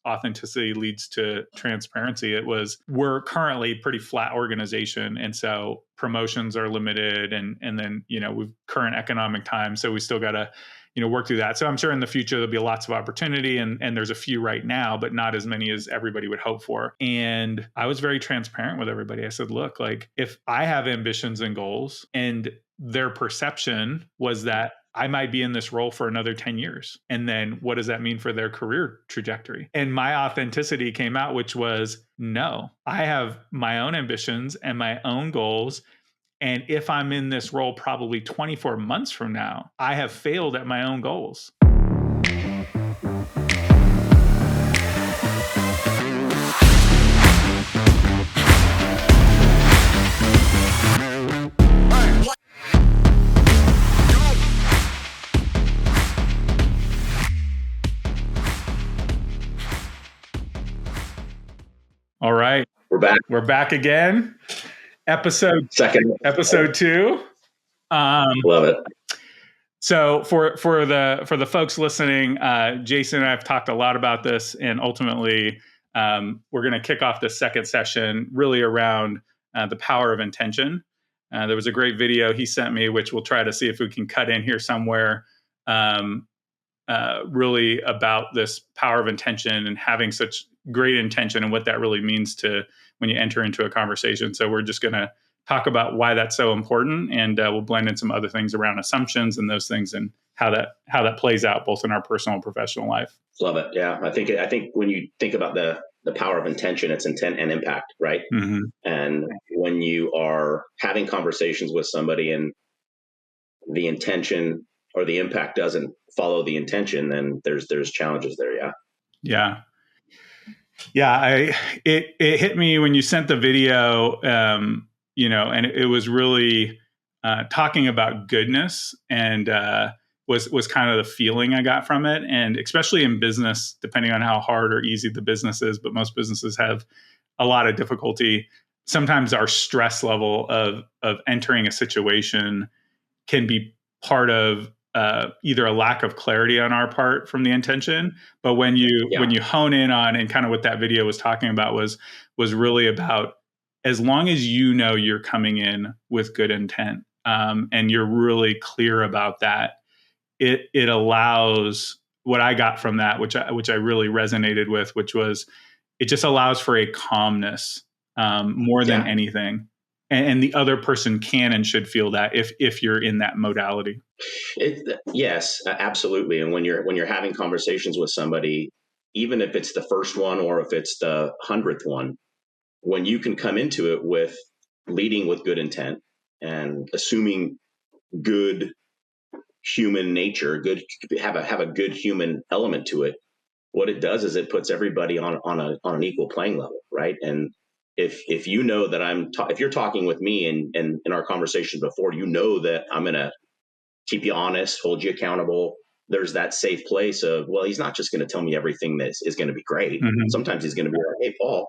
authenticity leads to transparency. It was, we're currently a pretty flat organization. And so promotions are limited, and then, we've current economic times. So we still got to, work through that. So I'm sure in the future, there'll be lots of opportunity, and there's a few right now, but not as many as everybody would hope for. And I was very transparent with everybody. I said, look, like, if I have ambitions and goals, and their perception was that I might be in this role for another 10 years. And then what does that mean for their career trajectory? And my authenticity came out, which was, no, I have my own ambitions and my own goals. And if I'm in this role probably 24 months from now, I have failed at my own goals. All right. We're back. We're back again. Episode 2. Love it. So for the folks listening, Jason and I have talked a lot about this, and ultimately we're going to kick off the second session really around the power of intention. There was a great video he sent me, which we'll try to see if we can cut in here somewhere, really about this power of intention and having such great intention and what that really means to when you enter into a conversation. So we're just going to talk about why that's so important, and we'll blend in some other things around assumptions and those things, and how that plays out both in our personal and professional life. Love it. Yeah, I think when you think about the power of intention, it's intent and impact, right? Mm-hmm. And when you are having conversations with somebody and the intention or the impact doesn't follow the intention, then there's challenges there. Yeah. It hit me when you sent the video, and it was really talking about goodness, and was kind of the feeling I got from it. And especially in business, depending on how hard or easy the business is, but most businesses have a lot of difficulty. Sometimes our stress level of entering a situation can be part of either a lack of clarity on our part from the intention, but when you hone in on, and kind of what that video was talking about was really about, as long as you're coming in with good intent, and you're really clear about that, it allows, what I got from that, which I really resonated with, which was, it just allows for a calmness more than anything. And the other person can and should feel that if you're in that modality. Yes, absolutely. And when you're having conversations with somebody, even if it's the first one or if it's the 100th one, when you can come into it with leading with good intent and assuming good human nature, have a good human element to it, what it does is it puts everybody on an equal playing level, right? And if you know that if you're talking with me and in our conversation before, that I'm going to keep you honest, hold you accountable. There's that safe place of, well, he's not just going to tell me everything that is going to be great. Mm-hmm. Sometimes he's going to be like, hey, Paul,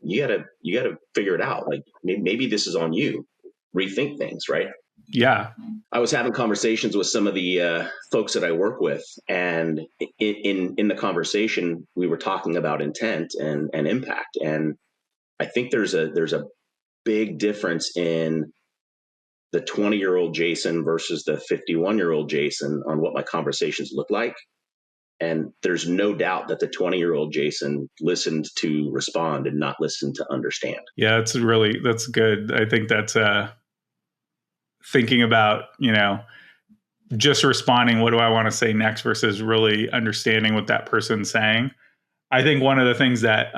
you gotta figure it out. Like maybe this is on you. Rethink things, right? Yeah. I was having conversations with some of the folks that I work with, and in the conversation, we were talking about intent and impact. And I think there's a big difference in the 20-year-old Jason versus the 51-year-old Jason on what my conversations look like. And there's no doubt that the 20-year-old Jason listened to respond and not listened to understand. Yeah, that's good. I think that's thinking about, just responding, what do I want to say next, versus really understanding what that person's saying. I think one of the things that,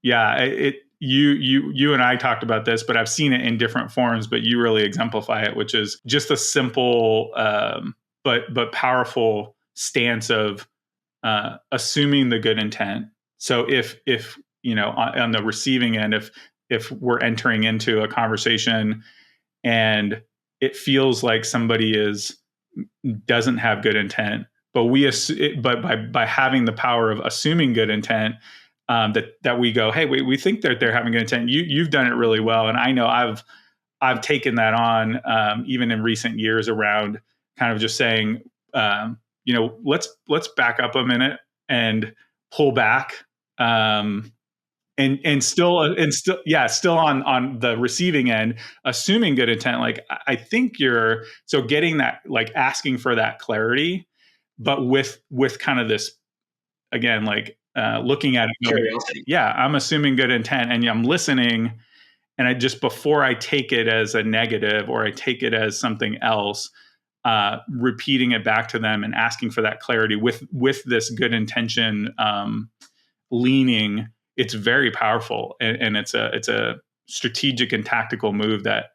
you and I talked about this, but I've seen it in different forms, but you really exemplify it, which is just a simple, but powerful stance of assuming the good intent. So if on the receiving end, if we're entering into a conversation and it feels like somebody doesn't have good intent, but by having the power of assuming good intent, that we go, hey, we think that they're having good intent. You've done it really well, and I know I've taken that on even in recent years around kind of just saying, let's back up a minute, and pull back, and still still on the receiving end, assuming good intent. Like I think you're so getting that, like asking for that clarity, but with kind of this, again, like looking at it going, Curiosity. yeah, I'm assuming good intent and I'm listening, and I just, before I take it as a negative or I take it as something else, repeating it back to them and asking for that clarity with this good intention, leaning, it's very powerful, and it's a strategic and tactical move that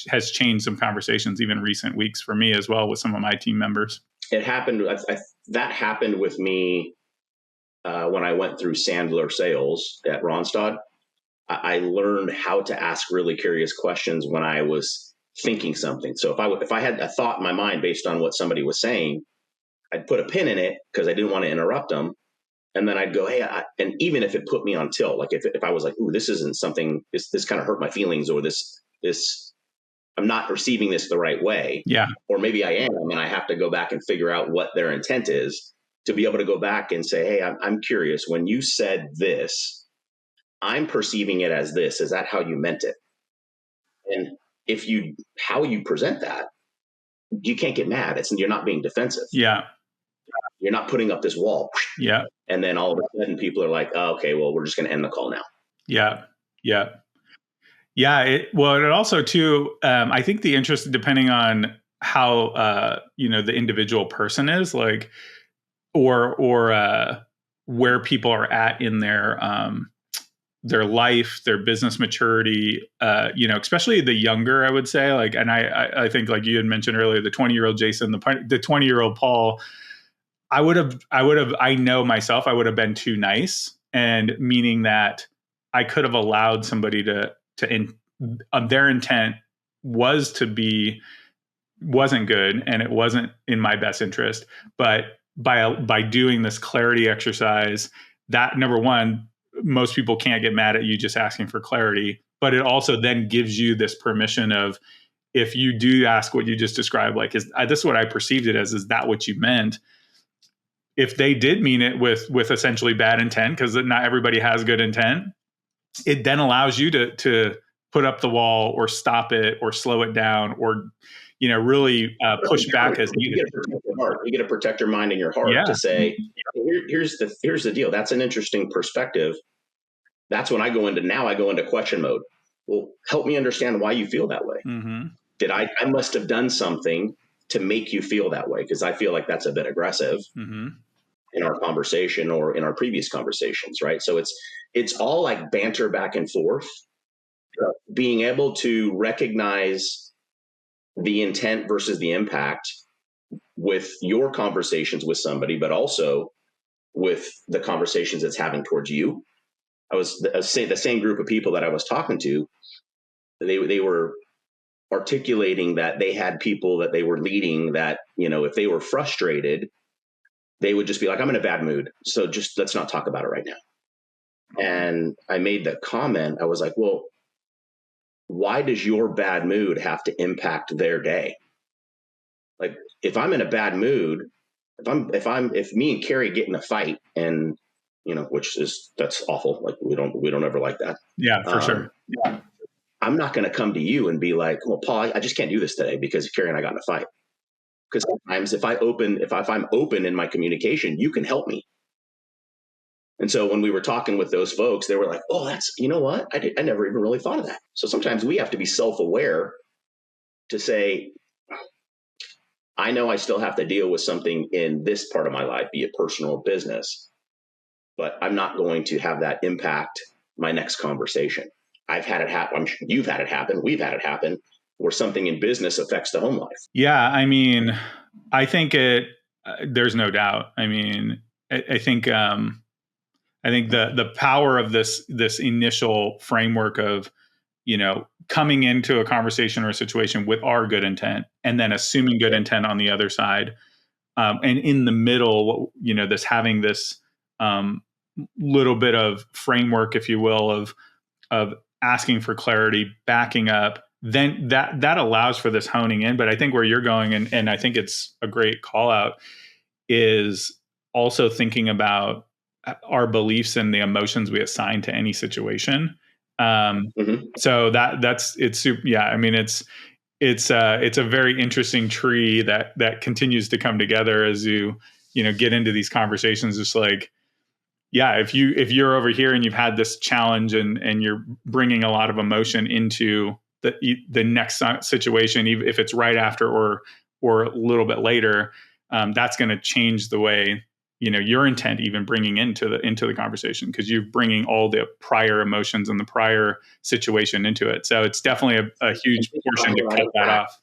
has changed some conversations even recent weeks for me as well with some of my team members. It happened. That happened with me when I went through Sandler sales at Ronstadt. I learned how to ask really curious questions when I was thinking something. So if I had a thought in my mind based on what somebody was saying, I'd put a pin in it because I didn't want to interrupt them. And then I'd go, hey, and even if it put me on tilt, like if I was like, ooh, this isn't something, this kind of hurt my feelings, or this, I'm not receiving this the right way. Yeah. Or maybe I am, and I have to go back and figure out what their intent is, to be able to go back and say, hey, I'm curious. When you said this, I'm perceiving it as this. Is that how you meant it? And how you present that, you can't get mad. You're not being defensive. Yeah. You're not putting up this wall. Yeah. And then all of a sudden people are like, oh, okay, well, we're just going to end the call now. Yeah. Yeah. Yeah. It also too, I think the interest, depending on how, the individual person is, like, or where people are at in their life, their business maturity, especially the younger, I would say, like, and I think, like you had mentioned earlier, the 20-year-old Jason, the 20-year-old Paul, I know myself, I would have been too nice, and meaning that I could have allowed somebody their intent wasn't good, and it wasn't in my best interest. But by doing this clarity exercise, that, number one, most people can't get mad at you just asking for clarity, but it also then gives you this permission of, if you do ask what you just described, like, this is what I perceived it as, is that what you meant? If they did mean it with essentially bad intent, because not everybody has good intent, it then allows you to put up the wall, or stop it, or slow it down, or really push back as needed. You get to protect your mind and your heart, to say, here's the deal. That's an interesting perspective. That's when I go into question mode. Well, help me understand why you feel that way. Mm-hmm. I must have done something to make you feel that way, because I feel like that's a bit aggressive. Mm-hmm. In our conversation or in our previous conversations, right? So it's all like banter back and forth. Being able to recognize the intent versus the impact with your conversations with somebody, but also with the conversations it's having towards you. I was saying, the same group of people that I was talking to, they were articulating that they had people that they were leading that, if they were frustrated, they would just be like, I'm in a bad mood, so just let's not talk about it right now. And I made the comment, I was like, well, why does your bad mood have to impact their day? Like, if I'm in a bad mood, if me and Carrie get in a fight, and that's awful. Like, we don't ever like that. Yeah, for sure. Yeah. I'm not going to come to you and be like, well, Paul, I just can't do this today because Carrie and I got in a fight. Because sometimes if I'm open in my communication, you can help me. And so when we were talking with those folks, they were like, oh, you know what? I never even really thought of that. So sometimes we have to be self-aware to say, I know I still have to deal with something in this part of my life, be it personal or business, but I'm not going to have that impact my next conversation. I've had it happen. I'm sure you've had it happen. We've had it happen where something in business affects the home life. Yeah. I mean, I think there's no doubt. I mean, I think the power of this initial framework of, coming into a conversation or a situation with our good intent, and then assuming good intent on the other side, and in the middle, this having this little bit of framework, if you will, of asking for clarity, backing up, then that allows for this honing in. But I think where you're going, and I think it's a great call out, is also thinking about our beliefs and the emotions we assign to any situation. Mm-hmm. So it's super. Yeah, I mean, it's a very interesting tree that continues to come together as you get into these conversations. Just like, yeah, if you're over here and you've had this challenge and you're bringing a lot of emotion into the next situation, even if it's right after or a little bit later, that's going to change the way your intent even bringing into the conversation, because you're bringing all the prior emotions and the prior situation into it. So it's definitely a And huge think about portion to how that cut that impacts. off.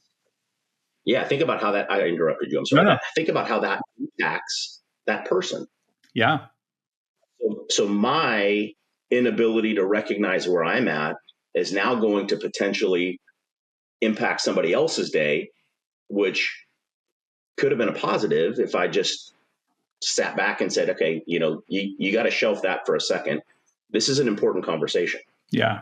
Yeah, think about how that. I interrupted you. I'm No, sorry. no, Think about how that impacts that person. yeah, So my inability to recognize where I'm at is now going to potentially impact somebody else's day, which could have been a positive if I just sat back and said, okay, you got to shelf that for a second. This is an important conversation. yeah,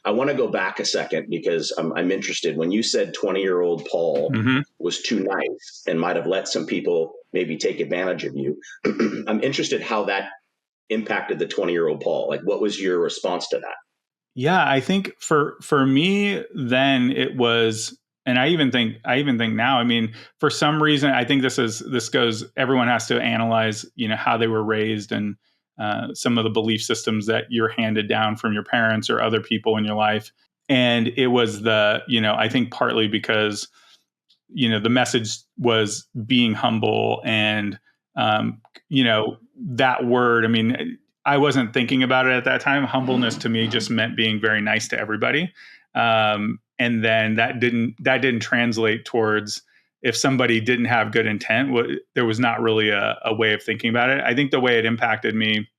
I want to go back a second because I'm interested. When you said 20-year-old Paul hmm was too nice and might have let some people maybe take advantage of you, I'm interested how that impacted the 20-year-old Paul. Like, what was your response to that? yeah. I think for me then it was, and I even think now. I mean, for some reason, I think this goes. Everyone has to analyze, how they were raised and some of the belief systems that you're handed down from your parents or other people in your life. And it was I think partly because the message was being humble and um, that word. I mean, I wasn't thinking about it at that time. Humbleness to me just meant being very nice to everybody, and then that didn't translate towards, if somebody didn't have good intent, there was not really a way of thinking about it. I think the way it impacted me,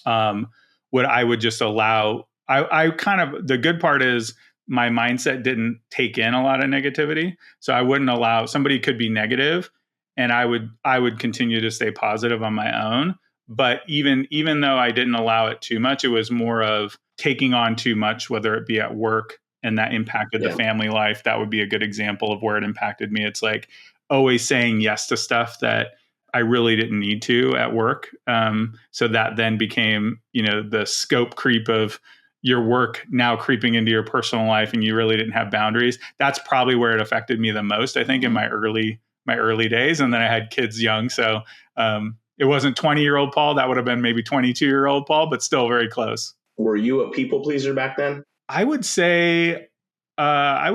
what I would just allow. I kind of, the good part is my mindset didn't take in a lot of negativity, so I wouldn't allow. Somebody could be negative, and I would continue to stay positive on my own. But even though I didn't allow it too much, it was more of taking on too much, whether it be at work and that impacted the Yeah, family life. That would be a good example of where it impacted me. It's like always saying yes to stuff that I really didn't need to at work. So that then became, the scope creep of your work now creeping into your personal life, and you really didn't have boundaries. That's probably where it affected me the most, I think, in my early days. And then I had kids young, so it wasn't 20-year-old Paul. That would have been maybe 22-year-old Paul, but still very close. were you a people pleaser back then? I would say I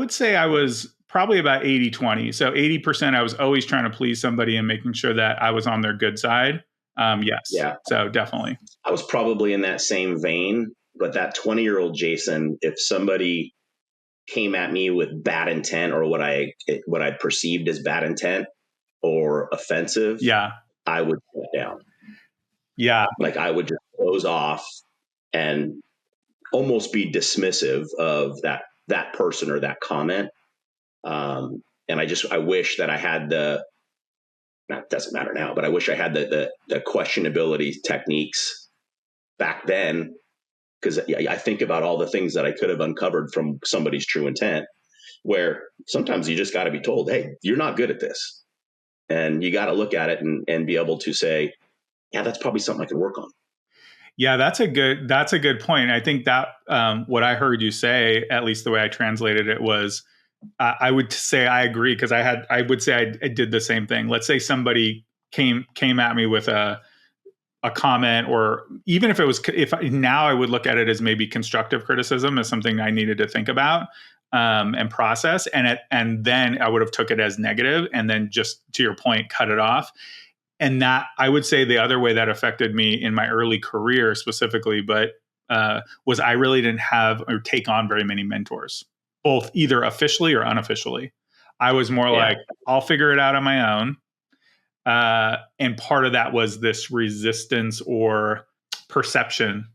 was probably about 80-20. So 80%, I was always trying to please somebody and making sure that I was on their good side. Yes. Yeah, So definitely. I was probably in that same vein. But that 20-year-old Jason, if somebody came at me with bad intent or what I perceived as bad intent or offensive, Yeah. I would shut down. Yeah. Like, I would just close off and almost be dismissive of that person or that comment. And I wish that I had that doesn't matter now, but I wish I had the questionability techniques back then, because I think about all the things that I could have uncovered from somebody's true intent, where sometimes you just got to be told, hey, you're not good at this. And you got to look at it and be able to say, yeah, that's probably something I can work on. Yeah, that's a good point. I think that what I heard you say, at least the way I translated it, was I would say I agree, because I would say I did the same thing. Let's say somebody came at me with a comment, or even if now I would look at it as maybe constructive criticism, as something I needed to think about and process, and then I would have took it as negative, and then, just to your point, cut it off. And that, I would say, the other way that affected me in my early career specifically, but was I really didn't have or take on very many mentors, both either officially or unofficially. I was more Yeah. like, I'll figure it out on my own. And part of that was this resistance or perception,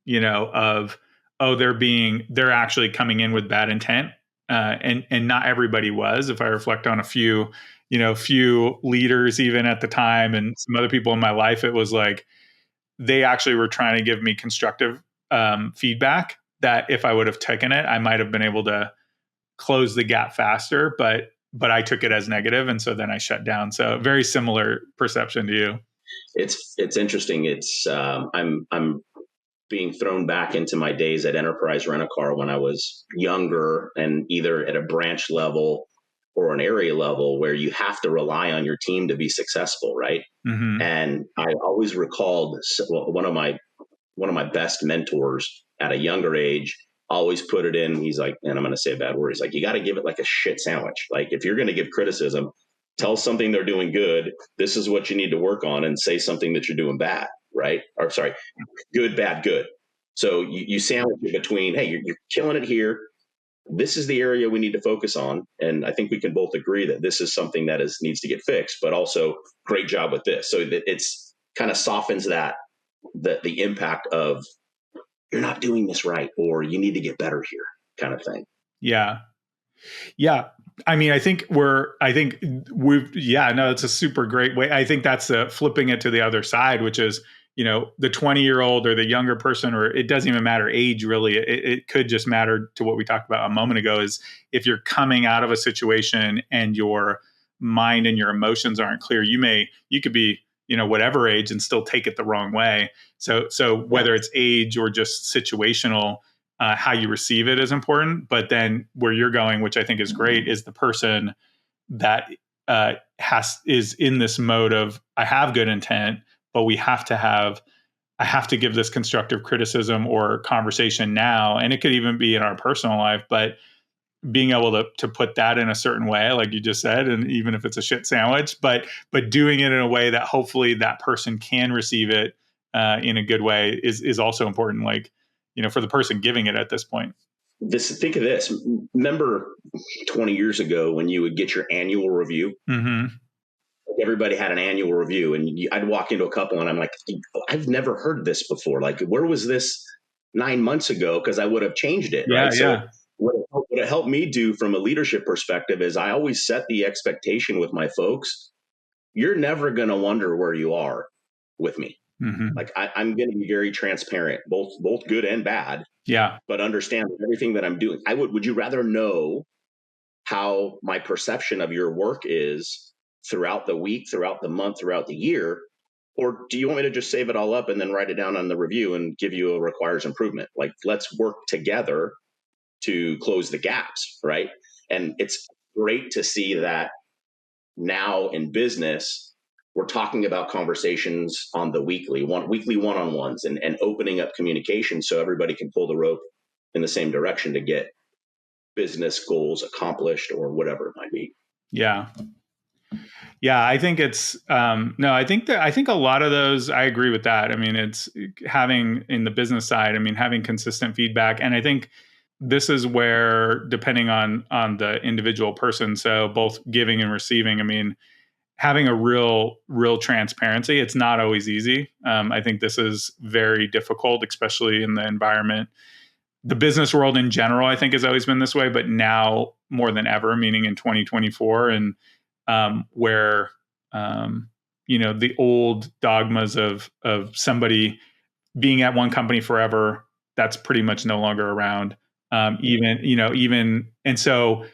of, oh, they're actually coming in with bad intent. And not everybody was. If I reflect on few leaders even at the time and some other people in my life, it was like they actually were trying to give me constructive feedback that if I would have taken it, I might have been able to close the gap faster. But I took it as negative, and so then I shut down. So very similar perception to you. It's interesting. I'm being thrown back into my days at Enterprise Rent a Car when I was younger, and either at a branch level or an area level where you have to rely on your team to be successful, right? Mm-hmm. And I always recalled one of my best mentors at a younger age always put it in. He's like, and I'm going to say a bad word. He's like, you got to give it like a shit sandwich. Like if you're going to give criticism, tell something they're doing good. This is what you need to work on, and say something that you're doing bad, right? Or sorry, good, bad, good. So you sandwich it between, hey, you're killing it here. This is the area we need to focus on. And I think we can both agree that this is something that needs to get fixed, but also great job with this. So that it's kind of softens that, the impact of you're not doing this right, or you need to get better here, kind of thing. Yeah. Yeah. I mean, no, it's a super great way. I think that's flipping it to the other side, which is, the 20-year-old or the younger person, or it doesn't even matter age, really. It could just matter to what we talked about a moment ago, is if you're coming out of a situation and your mind and your emotions aren't clear, you could be, whatever age and still take it the wrong way. So whether it's age or just situational, how you receive it is important. But then where you're going, which I think is great, is the person that is in this mode of, I have good intent, but I have to give this constructive criticism or conversation now. And it could even be in our personal life, but being able to put that in a certain way, like you just said, and even if it's a shit sandwich, but doing it in a way that hopefully that person can receive it in a good way is also important. Like, for the person giving it at this point. Think of this. Remember 20 years ago when you would get your annual review? Mm-hmm. Everybody had an annual review, and I'd walk into a couple and I'm like, I've never heard this before. Like, where was this 9 months ago? Because I would have changed it, Yeah, right? So yeah. what it helped me do from a leadership perspective is I always set the expectation with my folks. You're never going to wonder where you are with me. Mm-hmm. Like I'm going to be very transparent, both good and bad, Yeah. but understand everything that I'm doing. Would you rather know how my perception of your work is throughout the week, throughout the month, throughout the year? Or do you want me to just save it all up and then write it down on the review and give you a requires improvement? Like, let's work together to close the gaps, right? And it's great to see that now in business, we're talking about conversations on the weekly one-on-ones, and opening up communication so everybody can pull the rope in the same direction to get business goals accomplished or whatever it might be. Yeah. Yeah, I think it's no, I think a lot of those, I agree with that. I mean, it's having in the business side, I mean, having consistent feedback. And I think this is where, depending on the individual person, so both giving and receiving, I mean, having a real transparency, it's not always easy. I think this is very difficult, especially in the environment. The business world in general, I think, has always been this way, but now more than ever, meaning in 2024, and where the old dogmas of somebody being at one company forever, that's pretty much no longer around. Even and so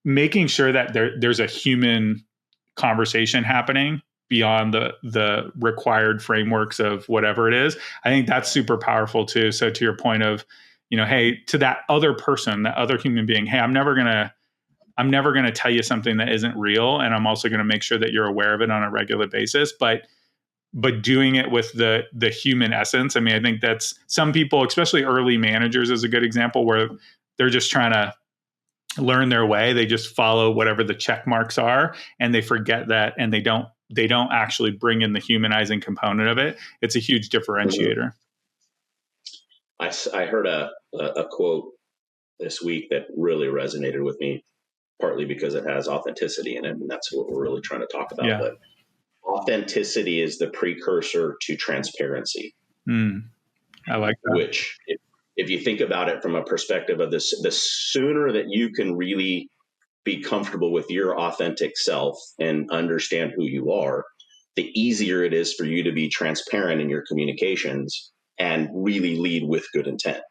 making sure that there's a human conversation happening beyond the required frameworks of whatever it is, I think that's super powerful too. So to your point of, hey, to that other person, that other human being, hey, I'm never gonna tell you something that isn't real, and I'm also gonna make sure that you're aware of it on a regular basis. But doing it with the human essence. I mean, I think that's, some people, especially early managers, is a good example where they're just trying to learn their way. They just follow whatever the check marks are, and they forget that, and they don't actually bring in the humanizing component of it. It's a huge differentiator. I heard a quote this week that really resonated with me, partly because it has authenticity in it, and that's what we're really trying to talk about. Yeah. But authenticity is the precursor to transparency. I like that. Which, if you think about it from a perspective of this, the sooner that you can really be comfortable with your authentic self and understand who you are, the easier it is for you to be transparent in your communications and really lead with good intent.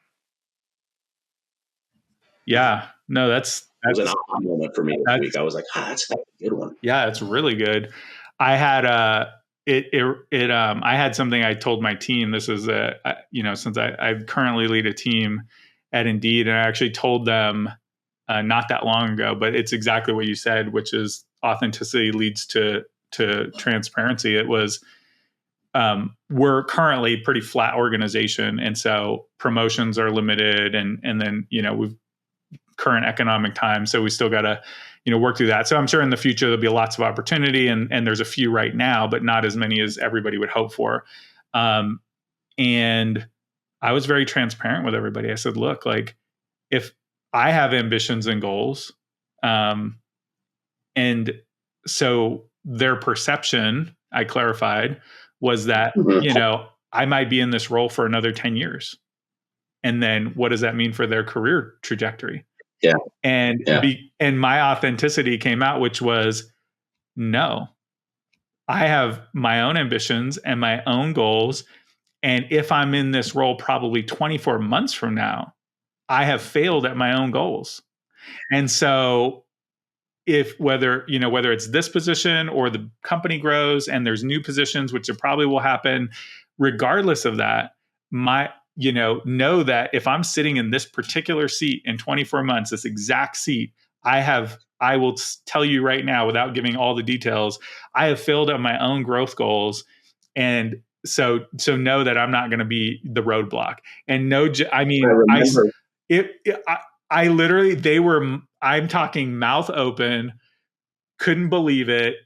Yeah. No, It was an aha moment for me this week. I was like, that's a good one. Yeah, it's really good. I had I had something I told my team. This is since I currently lead a team at Indeed, and I actually told them not that long ago, but it's exactly what you said, which is authenticity leads to transparency. It was, we're currently a pretty flat organization, and so promotions are limited, and then we've current economic times, so we still got to work through that. So I'm sure in the future there'll be lots of opportunity, and there's a few right now, but not as many as everybody would hope for. And I was very transparent with everybody. I said, look, like, if I have ambitions and goals, and so their perception, I clarified, was that I might be in this role for another 10 years, and then what does that mean for their career trajectory? Yeah. And Yeah. and my authenticity came out, which was, no, I have my own ambitions and my own goals. And if I'm in this role probably 24 months from now, I have failed at my own goals. And so if whether it's this position or the company grows and there's new positions, which it probably will happen, regardless of that, my know that if I'm sitting in this particular seat in 24 months, this exact seat, I will tell you right now, without giving all the details, I have failed at my own growth goals. And so know that I'm not going to be the roadblock. And no, I mean, I remember. I literally, I'm talking mouth open, couldn't believe it,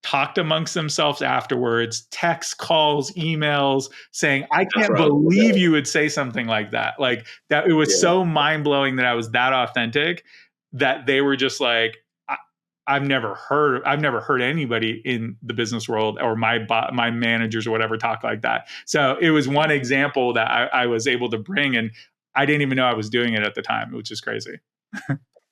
talked amongst themselves afterwards, text, calls, emails, saying, I can't believe you would say something like that. Like that, it was so mind blowing that I was that authentic, that they were just like, I've never heard anybody in the business world or my managers or whatever talk like that. So it was one example that I was able to bring, and I didn't even know I was doing it at the time, which is crazy.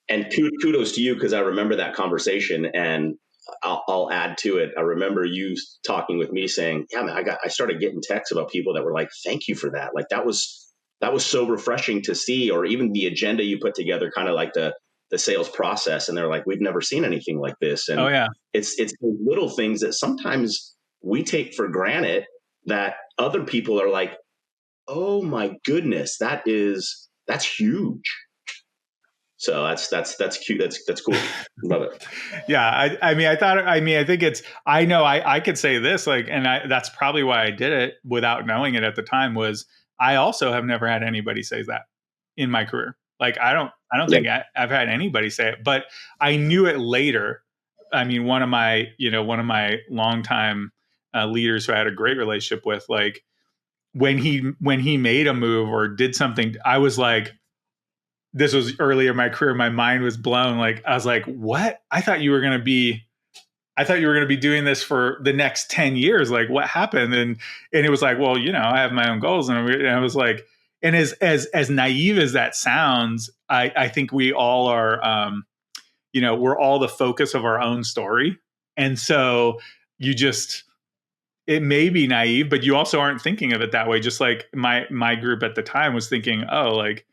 And kudos to you, because I remember that conversation, and I'll add to it. I remember you talking with me saying, "Yeah, man, I started getting texts about people that were like, thank you for that. Like that was so refreshing to see, or even the agenda you put together, kind of like the sales process." And they're like, "We've never seen anything like this." And oh yeah, it's little things that sometimes we take for granted that other people are like, "Oh my goodness, that's huge." So that's cute. That's cool. Love it. Yeah. I think I could say this, like, and that's probably why I did it without knowing it at the time, was I also have never had anybody say that in my career. Like, I don't Yeah. think I've had anybody say it, but I knew it later. I mean, one of my longtime leaders who I had a great relationship with, like, when he made a move or did something, I was like, this was earlier in my career, my mind was blown. Like, I was like, what? I thought you were going to be doing this for the next 10 years. Like, what happened? And it was like, well, I have my own goals. And I was like, and as naive as that sounds, I think we all are, we're all the focus of our own story. And so it may be naive, but you also aren't thinking of it that way. Just like my group at the time was thinking, oh, like,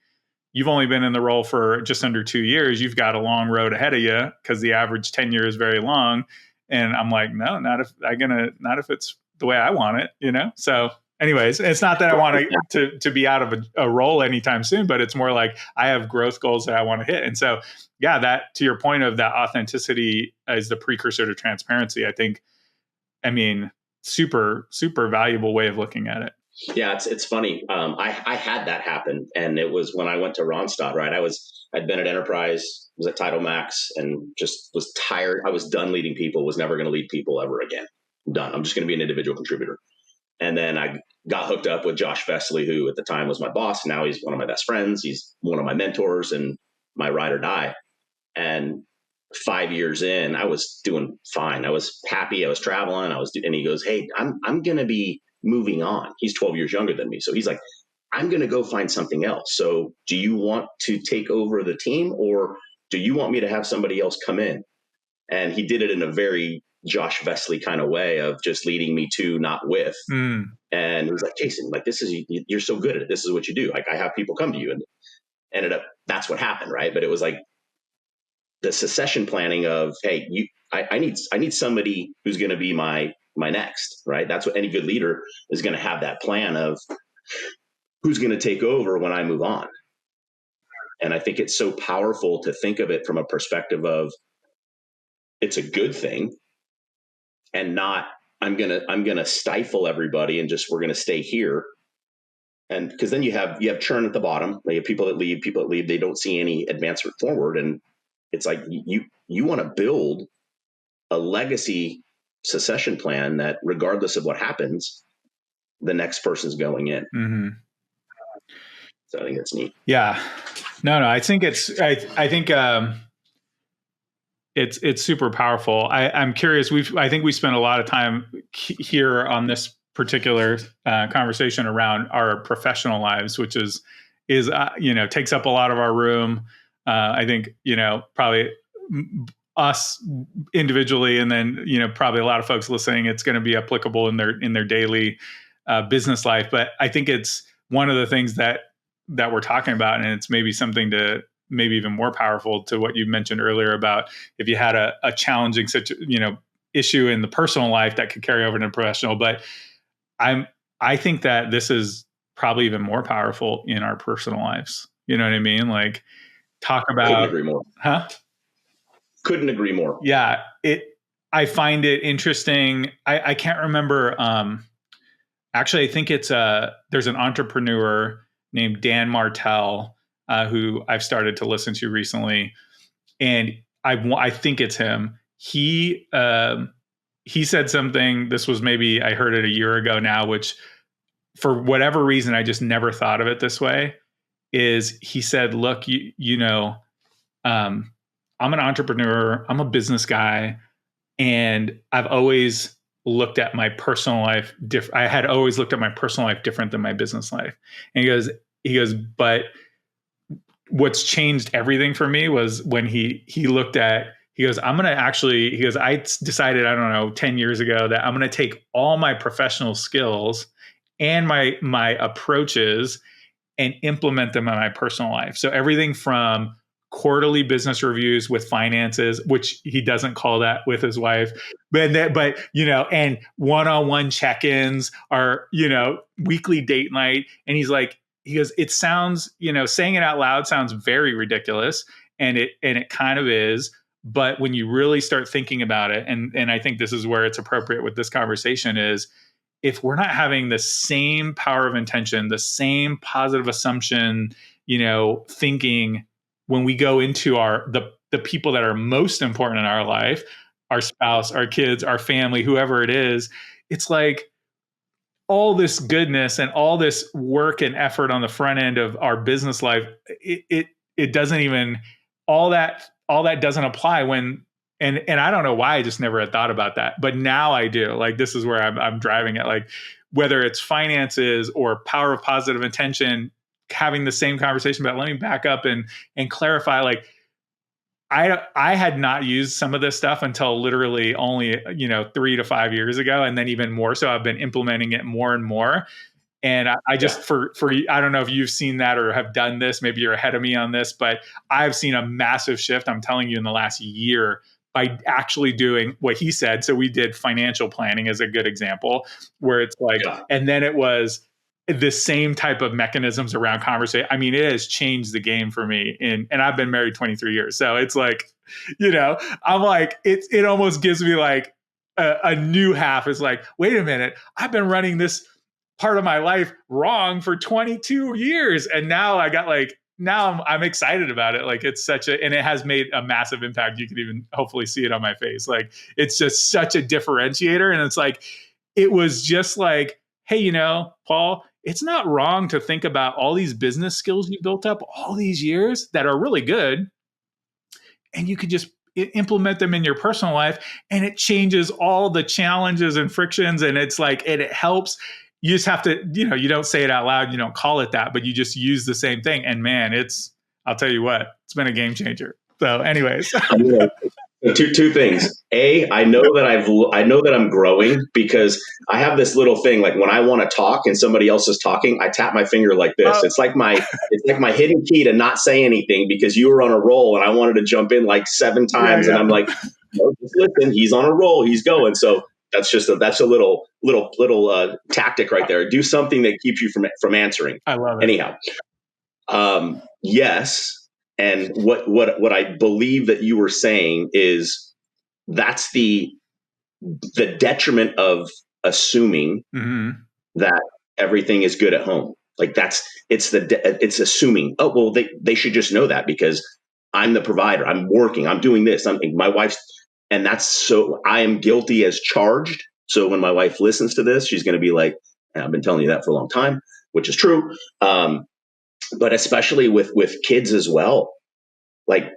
you've only been in the role for just under 2 years. You've got a long road ahead of you, because the average tenure is very long. And I'm like, no, not if it's the way I want it. So anyways, it's not that I want to be out of a role anytime soon, but it's more like I have growth goals that I want to hit. And so, yeah, that, to your point of that authenticity is the precursor to transparency, I think. I mean, super, super valuable way of looking at it. Yeah, it's funny. I had that happen, and it was when I went to Ronstadt. Right, I'd been at Enterprise, was at Title Max, and just was tired. I was done leading people. Was never going to lead people ever again. I'm done. I'm just going to be an individual contributor. And then I got hooked up with Josh Vesley, who at the time was my boss. Now he's one of my best friends. He's one of my mentors and my ride or die. And 5 years in, I was doing fine. I was happy. I was traveling. And he goes, "Hey, I'm going to be moving on." He's 12 years younger than me. So he's like, "I'm going to go find something else. So do you want to take over the team, or do you want me to have somebody else come in?" And he did it in a very Josh Vesley kind of way of just leading me to, not with. And he was like, "Jason, like, you're so good at it. This is what you do. Like, I have people come to you." And ended up, that's what happened. Right. But it was like the succession planning of, "Hey, I need somebody who's going to be my my next, right? That's what any good leader is going to have, that plan of who's going to take over when I move on. And I think it's so powerful to think of it from a perspective of it's a good thing, and not I'm gonna stifle everybody and just we're gonna stay here. And because then you have churn at the bottom. You have people that leave, they don't see any advancement forward. And it's like you want to build a legacy succession plan that regardless of what happens, the next person's going in. Mm-hmm. So I think that's neat. Yeah. No, I think it's super powerful. I'm curious. I think we spent a lot of time here on this particular conversation around our professional lives, which is takes up a lot of our room. I think probably us individually, and then probably a lot of folks listening, it's going to be applicable in their daily business life. But I think it's one of the things that we're talking about, and it's maybe something to maybe even more powerful to what you mentioned earlier about if you had a challenging issue in the personal life that could carry over into professional. But I think that this is probably even more powerful in our personal lives. You know what I mean? Like, talk about. Couldn't agree more. Huh? Couldn't agree more. Yeah. I find it interesting. I can't remember. Actually, I think it's there's an entrepreneur named Dan Martell who I've started to listen to recently, and I think it's him. He said something. This was maybe I heard it a year ago now, which for whatever reason I just never thought of it this way. Is he said, "Look, I'm an entrepreneur. I'm a business guy, and I've always looked at my personal life I had always looked at my personal life different than my business life." And he goes, but what's changed everything for me was when he looked at, he goes, I decided, I don't know, 10 years ago that I'm going to take all my professional skills and my approaches and implement them in my personal life. So everything from quarterly business reviews with finances, which he doesn't call that with his wife, but and one-on-one check-ins, are, weekly date night. And he goes, it sounds, saying it out loud sounds very ridiculous. And it kind of is. But when you really start thinking about it, and I think this is where it's appropriate with this conversation, is if we're not having the same power of intention, the same positive assumption, thinking when we go into the people that are most important in our life, our spouse, our kids, our family, whoever it is, it's like all this goodness and all this work and effort on the front end of our business life, it doesn't even, all that doesn't apply when, and I don't know why I just never had thought about that, but now I do. Like, this is where I'm driving it. Like, whether it's finances or power of positive intention, having the same conversation about, let me back up and clarify. Like, I had not used some of this stuff until literally only 3 to 5 years ago, and then even more so I've been implementing it more and more. And I just, for I don't know if you've seen that or have done this, maybe you're ahead of me on this, but I've seen a massive shift, I'm telling you, in the last year by actually doing what he said. So we did financial planning as a good example, where it's like, and then it was the same type of mechanisms around conversation. I mean, it has changed the game for me. And I've been married 23 years. So it's like, I'm like, it almost gives me like a new half. Is like, wait a minute, I've been running this part of my life wrong for 22 years. And now I'm excited about it. Like, it's and it has made a massive impact. You can even hopefully see it on my face. Like, it's just such a differentiator. And it's like, it was just like, hey, Paul, it's not wrong to think about all these business skills you built up all these years that are really good. And you could just implement them in your personal life, and it changes all the challenges and frictions. And it's like, it helps. You just have to, you don't say it out loud, you don't call it that, but you just use the same thing. And man, I'll tell you what, it's been a game changer. So anyways. Two things. I know that I'm growing, because I have this little thing, like when I want to talk and somebody else is talking, I tap my finger like this. It's like my hidden key to not say anything, because you were on a roll and I wanted to jump in like 7 times. Yeah. And I'm like, no, just listen, he's on a roll, he's going. So that's a little tactic right there. Do something that keeps you from answering. I love it. Anyhow, yes, and what I believe that you were saying is that's the detriment of assuming Mm-hmm. that everything is good at home. Like it's assuming, oh well, they should just know that because I'm the provider, I'm working, I'm doing this, I'm my wife's, and that's, so I am guilty as charged. So when my wife listens to this, she's going to be like, I've been telling you that for a long time, which is true. But especially with kids as well, like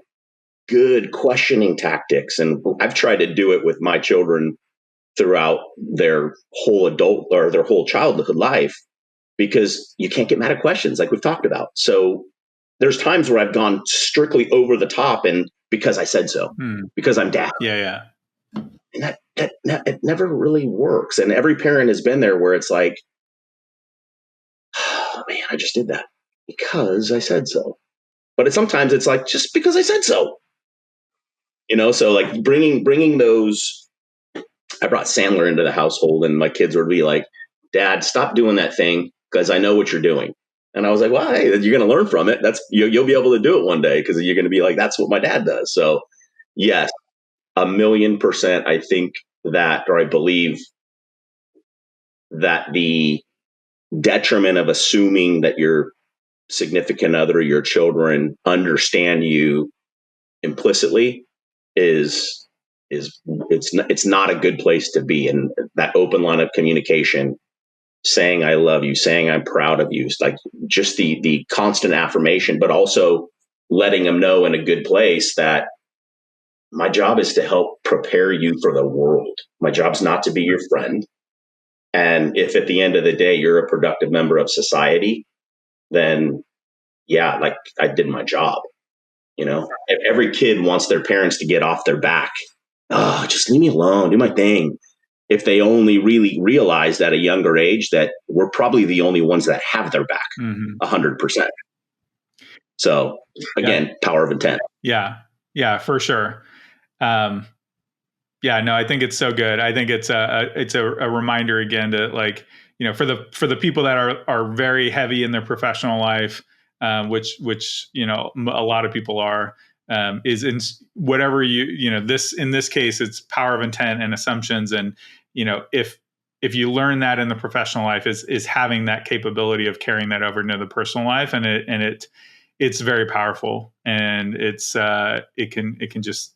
good questioning tactics, and I've tried to do it with my children throughout their whole adult or their whole childhood life, because you can't get mad at questions like we've talked about. So there's times where I've gone strictly over the top and because I said so, because I'm dad. Yeah. And that it never really works. And every parent has been there where it's like, oh man, I just did that because I said so. But sometimes it's like, just because I said so, so like bringing those, I brought Sandler into the household and my kids would be like, Dad, stop doing that thing because I know what you're doing. And I was like, well, hey, you're going to learn from it. You'll be able to do it one day because you're going to be like, that's what my dad does. So yes, 1,000,000%. I think that, or I believe that the detriment of assuming that your significant other, your children understand you implicitly is it's not a good place to be. And that open line of communication, saying I love you, saying I'm proud of you, like just the constant affirmation, but also letting them know in a good place that my job is to help prepare you for the world. My job's not to be your friend. And if at the end of the day you're a productive member of society, then yeah, like I did my job. Every kid wants their parents to get off their back. Oh, just leave me alone, do my thing. If they only really realized at a younger age that we're probably the only ones that have their back 100%. So again, power of intent. Yeah, for sure. Yeah, no, I think it's so good. I think it's a reminder again to, like, for the people that are very heavy in their professional life, which a lot of people are, is in whatever this, in this case, it's power of intent and assumptions. And if you learn that in the professional life, is having that capability of carrying that over into the personal life, and it's very powerful, and it can just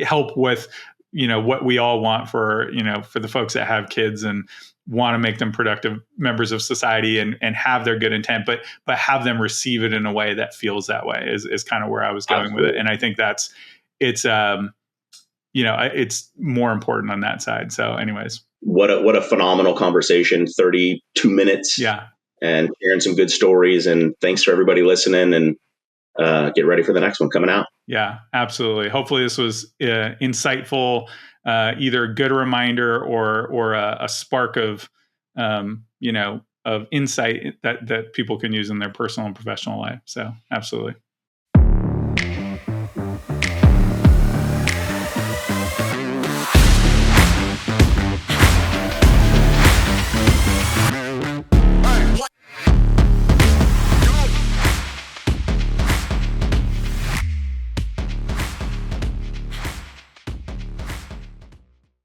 help with what we all want for the folks that have kids and want to make them productive members of society, and have their good intent, but have them receive it in a way that feels that way, is kind of where I was going Absolutely. With it. And I think it's more important on that side. So anyways, what a phenomenal conversation, 32 minutes. Yeah. And sharing some good stories, and thanks for everybody listening, and get ready for the next one coming out. Yeah, absolutely. Hopefully this was insightful, either a good reminder or a spark of of insight that people can use in their personal and professional life. So absolutely.